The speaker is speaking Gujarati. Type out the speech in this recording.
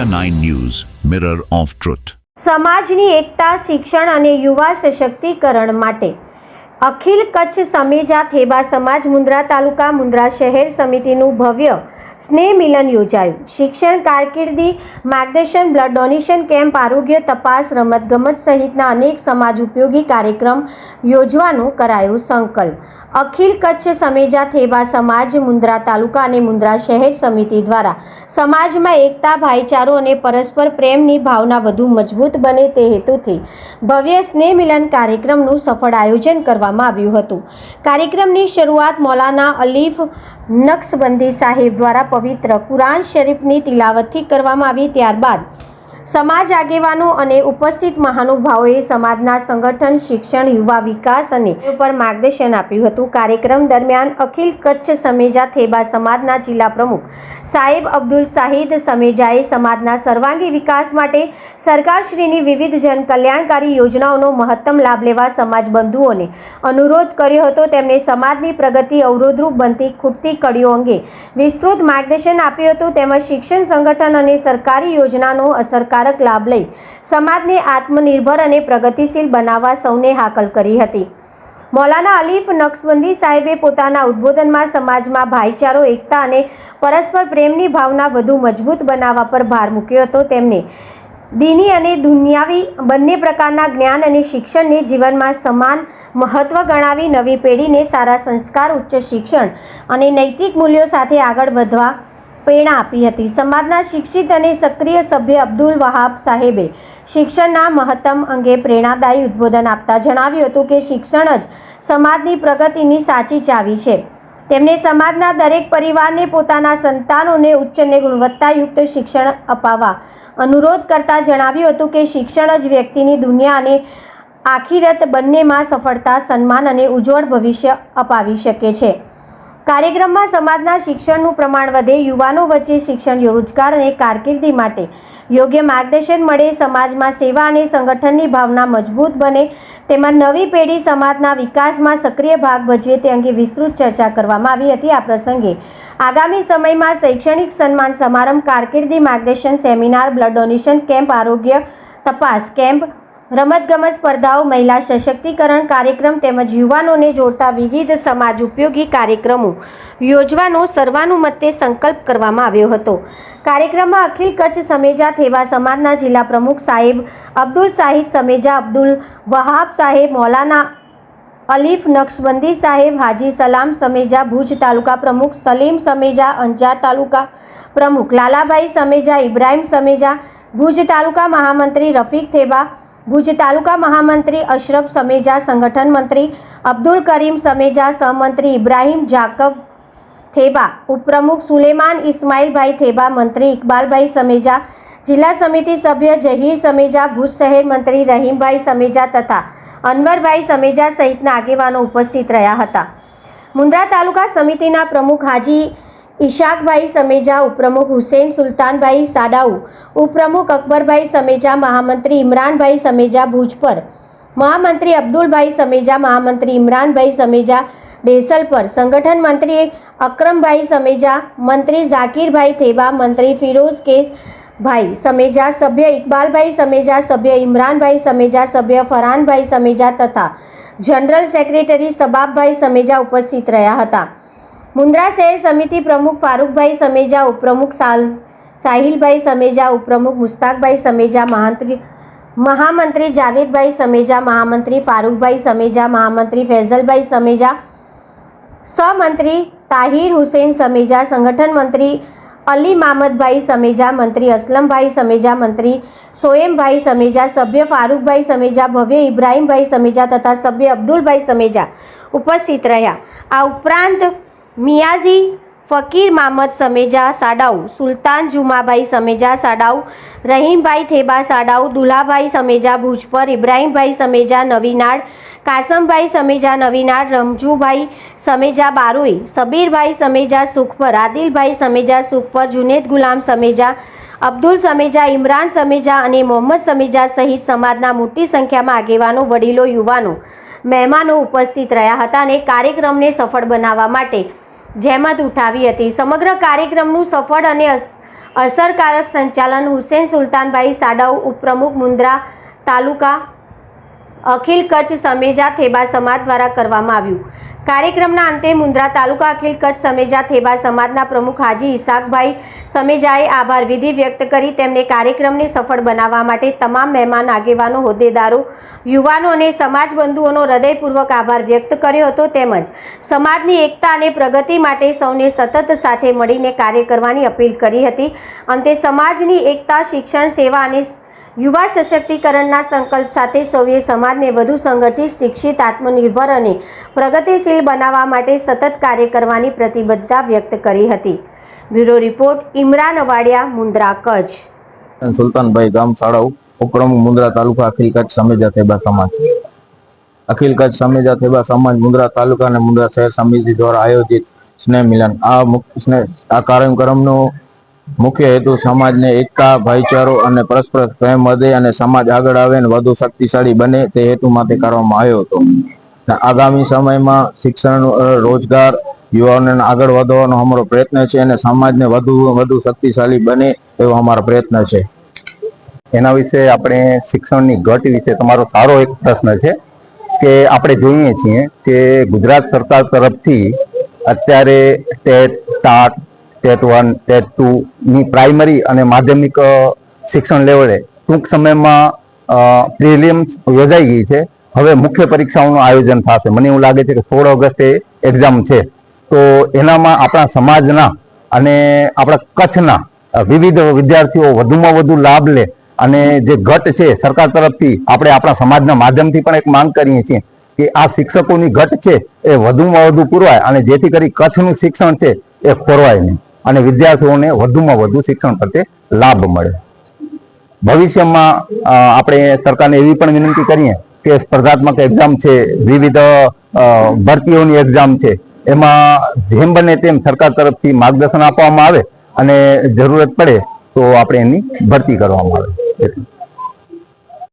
India 9 News, Mirror of Truth. સમાજની એકતા, શિક્ષણ અને યુવા સશક્તિકરણ માટે અખિલ કચ્છ સમેજા થેબા સમાજ મુન્દ્રા તાલુકા મુન્દ્રા શહેર સમિતિનું ભવ્ય સ્નેહ મિલન યોજાયું. શિક્ષણ, કારકિર્દી માર્ગદર્શન, બ્લડ ડોનેશન કેમ્પ, આરોગ્ય તપાસ, રમતગમત સહિતના અનેક સમાજ ઉપયોગી કાર્યક્રમ યોજવાનો કરાયો સંકલ્પ. અખિલ કચ્છ સમેજા થેબા સમાજ મુન્દ્રા તાલુકા અને મુન્દ્રા શહેર સમિતિ દ્વારા સમાજમાં એકતા, ભાઈચારો અને પરસ્પર પ્રેમની ભાવના વધુ મજબૂત બને તે હેતુથી ભવ્ય સ્નેહ મિલન કાર્યક્રમનું સફળ આયોજન કરવામાં આવ્યું હતું. કાર્યક્રમની શરૂઆત મૌલાના અલીફ નક્શબંદી સાહેબ દ્વારા પવિત્ર કુરાન શરીફની તિલાવતથી કરવામાં આવી. ત્યારબાદ સમાજ આગેવાનો અને ઉપસ્થિત મહાનુભાવોએ સમાજના સંગઠન, શિક્ષણ, યુવા વિકાસ અને પર માર્ગદર્શન આપ્યું હતું. કાર્યક્રમ દરમિયાન અખિલ કચ્છ સમેજા થેબા સમાજના જિલ્લા પ્રમુખ સાહેબ અબ્દુલ શાહિદ સમેજાએ સમાજના સર્વાંગી વિકાસ માટે સરકારશ્રીની વિવિધ જનકલ્યાણકારી યોજનાઓનો મહત્તમ લાભ લેવા સમાજ બંધુઓને અનુરોધ કર્યો હતો. તેમણે સમાજની પ્રગતિ અવરોધરૂપ બનતી ખૂટતી કડીઓ અંગે વિસ્તૃત માર્ગદર્શન આપ્યું હતું. તેમજ શિક્ષણ, સંગઠન અને સરકારી યોજનાનો અસરકારક લાભ લઈ સમાજને આત્મનિર્ભર અને પ્રગતિશીલ બનાવવા સૌને હાકલ કરી હતી. મૌલાના અલીફ નક્શબંદી સાહેબે પોતાના ઉદ્બોધનમાં સમાજમાં ભાઈચારો, એકતા અને પરસ્પર પ્રેમની ભાવના વધુ મજબૂત બનાવવા પર ભાર મૂક્યો હતો. તેમને દીની અને દુનિયાવી બંને પ્રકારના જ્ઞાન અને શિક્ષણને જીવનમાં સમાન મહત્વ ગણાવી નવી પેઢીને સારા સંસ્કાર, ઉચ્ચ શિક્ષણ અને નૈતિક મૂલ્યો સાથે આગળ વધવા પ્રેરણા આપી હતી. સમાજના શિક્ષિત અને સક્રિય સભ્ય અબ્દુલ વહાબ સાહેબે શિક્ષણના મહત્તમ અંગે પ્રેરણાદાયી ઉદ્બોધન આપતા જણાવ્યું હતું કે શિક્ષણ જ સમાજની પ્રગતિની સાચી ચાવી છે. તેમણે સમાજના દરેક પરિવારને પોતાના સંતાનોને ઉચ્ચ અને ગુણવત્તાયુક્ત શિક્ષણ અપાવવા અનુરોધ કરતા જણાવ્યું હતું કે શિક્ષણ જ વ્યક્તિની દુનિયા અને આખિરત બંનેમાં સફળતા, સન્માન અને ઉજ્જવળ ભવિષ્ય અપાવી શકે છે. કાર્યક્રમમાં સમાજના શિક્ષણનું પ્રમાણ વધે, યુવાનો વચ્ચે શિક્ષણ, રોજગાર અને કારકિર્દી માટે યોગ્ય માર્ગદર્શન મળે, સમાજમાં સેવા અને સંગઠનની ભાવના મજબૂત બને, તેમજ નવી પેઢી સમાજના વિકાસમાં સક્રિય ભાગ ભજવે તે અંગે વિસ્તૃત ચર્ચા કરવામાં આવી હતી. આ પ્રસંગે આગામી સમયમાં શૈક્ષણિક સન્માન સમારંભ, કારકિર્દી માર્ગદર્શન સેમિનાર, બ્લડ ડોનેશન કેમ્પ, આરોગ્ય તપાસ કેમ્પ, રમતગમત સ્પર્ધાઓ, મહિલા સશક્તિકરણ કાર્યક્રમ તેમજ યુવાનોને જોડતા વિવિધ સમાજ ઉપયોગી કાર્યક્રમો યોજવાનો સર્વાનુમતે સંકલ્પ કરવામાં આવ્યો હતો. કાર્યક્રમમાં અખિલ કચ્છ સમેજા થેબા સમાજના જિલ્લા પ્રમુખ સાહેબ અબ્દુલ શાહિદ સમેજા, અબ્દુલ વહાબ સાહેબ, મૌલાના અલીફ નક્શબંદી સાહેબ, હાજી સલામ સમેજા ભુજ તાલુકા પ્રમુખ, સલીમ સમેજા અંજાર તાલુકા પ્રમુખ, લાલાભાઈ સમેજા, ઇબ્રાહીમ સમેજા ભુજ તાલુકા મહામંત્રી, રફીક થેબા ભુજ તાલુકા મહામંત્રી, અશરફ સમેજા સંગઠન મંત્રી, અબ્દુલ કરીમ સમેજા સહમંત્રી, ઇબ્રાહીમ જાકબ થેબા ઉપપ્રમુખ, સુલેમાન ઇસ્માઇલભાઈ થેબા મંત્રી, ઇકબાલભાઈ સમેજા જિલ્લા સમિતિ સભ્ય, જહીર સમેજા ભુજ શહેર મંત્રી, રહીમભાઈ સમેજા તથા અનવરભાઈ સમેજા સહિતના આગેવાનો ઉપસ્થિત રહ્યા હતા. મુન્દ્રા તાલુકા સમિતિના પ્રમુખ હાજી ઈશાકભાઈ સમેજા, ઉપપ્રમુખ હુસેન સુલતાનભાઈ સાડાઉ, ઉપપ્રમુખ અકબરભાઈ સમેજા, મહામંત્રી ઇમરાનભાઈ સમેજા ભુજ પર, મહામંત્રી અબ્દુલભાઈ સમેજા, મહામંત્રી ઇમરાનભાઈ સમેજા ડેસલ પર, સંગઠન મંત્રી અકરમભાઈ સમેજા, મંત્રી ઝાકીરભાઈ થેબા, મંત્રી ફિરોઝ કેસભાઈ સમેજા, સભ્ય ઇકબાલભાઈ સમેજા, સભ્ય ઇમરાનભાઈ સમેજા, સભ્ય ફરહાનભાઈ સમેજા તથા જનરલ સેક્રેટરી સબાબભાઈ સમેજા ઉપસ્થિત રહ્યા હતા. મુન્દ્રા શહેર સમિતિ પ્રમુખ ફારૂકભાઈ સમેજા, ઉપપ્રમુખ સાહિલભાઈ સમેજા, ઉપપ્રમુખ મુસ્તાકભાઈ સમેજા, મહામંત્રી જાવેદભાઈ સમેજા, મહામંત્રી ફારૂકભાઈ સમેજા, મહામંત્રી ફૈઝલભાઈ સમેજા, સહમંત્રી તાહિર હુસેન સમેજા, સંગઠન મંત્રી અલી મામદભાઈ સમેજા, મંત્રી અસલમભાઈ સમેજા, મંત્રી સોએમભાઈ સમેજા, સભ્ય ફારૂકભાઈ સમેજા, ભવ્ય ઇબ્રાહીમભાઈ સમેજા તથા સભ્ય અબ્દુલભાઈ સમેજા ઉપસ્થિત રહ્યા. આ ઉપરાંત મિયાજી ફકીર મામદ સમેજા સાડાઉ, સુલતાન જુમાભાઈ સમેજા સાડાઉ, રહીમભાઈ થેબા સાડાઉ, દુલાભાઈ સમેજા ભુજ પર, ઇબ્રાહીમભાઈ સમેજા નવીનાળ, કાસમભાઈ સમેજા નવીનાળ, રમજુભાઈ સમેજા બારોઈ, સબીરભાઈ સમેજા સુખપર, આદિલભાઈ સમેજા સુખપર, જુનેદ ગુલામ સમેજા, અબ્દુલ સમેજા, ઇમરાન સમેજા અને મોહમ્મદ સમેજા સહિત સમાજના મોટી સંખ્યામાં આગેવાનો, વડીલો, યુવાનો, મહેમાનો ઉપસ્થિત રહ્યા હતા અને કાર્યક્રમને સફળ બનાવવા માટે જહેમત ઉઠાવી હતી. સમગ્ર કાર્યક્રમનું સફળ અને અસરકારક સંચાલન હુસેન સુલતાનભાઈ સાડવ, ઉપપ્રમુખ મુન્દ્રા તાલુકા અખિલ કચ્છ સમેજા થેબા સમાજ દ્વારા કરવામાં આવ્યું. કાર્યક્રમના અંતે મુન્દ્રા તાલુકા અખિલ કચ્છ સમેજા થેબા સમાજના પ્રમુખ હાજી ઇસાકભાઈ સમેજાએ આભાર વિધિ વ્યક્ત કરી તેમને કાર્યક્રમને સફળ બનાવવા માટે તમામ મહેમાન, આગેવાનો, હોદ્દેદારો, યુવાનો અને સમાજ બંધુઓનો હૃદયપૂર્વક આભાર વ્યક્ત કર્યો હતો. તેમજ સમાજની એકતા અને પ્રગતિ માટે સૌને સતત સાથે મળીને કાર્ય કરવાની અપીલ કરી હતી. અંતે સમાજની એકતા, શિક્ષણ, સેવા અને યુવા સશક્તિકરણના સંકલ્પ સાથે સૌએ સમાજને વધુ સંગઠિત, શિક્ષિત, આત્મનિર્ભર અને પ્રગતિશીલ બનાવવા માટે સતત કાર્ય કરવાની પ્રતિબદ્ધતા વ્યક્ત કરી હતી. Bureau report, Imran Awadiya, Mundra, Kutch. સુલતાનભાઈ ગામ સાળવ, ઉપપ્રમુખ મુન્દ્રા તાલુકા અખિલ કચ્છ સમેજા થેબા સમાજ. અખિલ કચ્છ સમેજા થેબા સમાજ મુન્દ્રા તાલુકા અને મુન્દ્રા શહેર સમિતિ દ્વારા આયોજિત સ્નેહ મિલન. આ કાર્યક્રમનો મુખ્ય હેતુ સમાજને એકતા, ભાઈચારો અને પરસ્પર પ્રેમ વધે અને સમાજ આગળ આવે અને વધુ શક્તિશાળી બને તે હેતુ માટે કરવામાં આવ્યો હતો. આગામી સમયમાં શિક્ષણ, રોજગાર, યુવાનોને આગળ વધવાનો અમારો પ્રયત્ન છે અને સમાજને વધુ શક્તિશાળી બને એવો અમારો પ્રયત્ન છે. એના વિશે આપણે શિક્ષણની ઘટ વિશે તમારો સારો એક પ્રશ્ન છે કે આપણે જોઈએ છીએ કે ગુજરાત સરકાર તરફથી અત્યારે ટેટ, ટાટ, ટેટ 1, ટેટ 2 ની પ્રાઇમરી અને માધ્યમિક શિક્ષણ લેવલે ટૂંક સમયમાં પ્રિલિમ્સ યોજાઈ ગઈ છે. હવે મુખ્ય પરીક્ષાઓનું આયોજન થશે. મને એવું લાગે છે કે 16 ઓગસ્ટે એક્ઝામ છે. તો એનામાં આપણા સમાજના અને આપણા કચ્છના વિવિધ વિદ્યાર્થીઓ વધુમાં વધુ લાભ લે અને જે ઘટ છે સરકાર તરફથી આપણે આપણા સમાજના માધ્યમથી પણ એક માંગ કરીએ છીએ કે આ શિક્ષકોની ઘટ છે એ વધુમાં વધુ પૂરવાય અને જેથી કરી કચ્છનું શિક્ષણ છે એ ખોરવાય નહીં અને વિદ્યાર્થીઓને વધુમાં વધુ શિક્ષણ પ્રત્યે લાભ મળે. ભવિષ્યમાં આપણે સરકારને એવી પણ વિનંતી કરીએ કે સ્પર્ધાત્મક એક્ઝામ છે, વિવિધ ભરતીઓની એક્ઝામ છે, એમાં જેમ બને તેમ સરકાર તરફથી માર્ગદર્શન આપવામાં આવે અને જરૂરત પડે તો આપણે એની ભરતી કરવામાં આવે.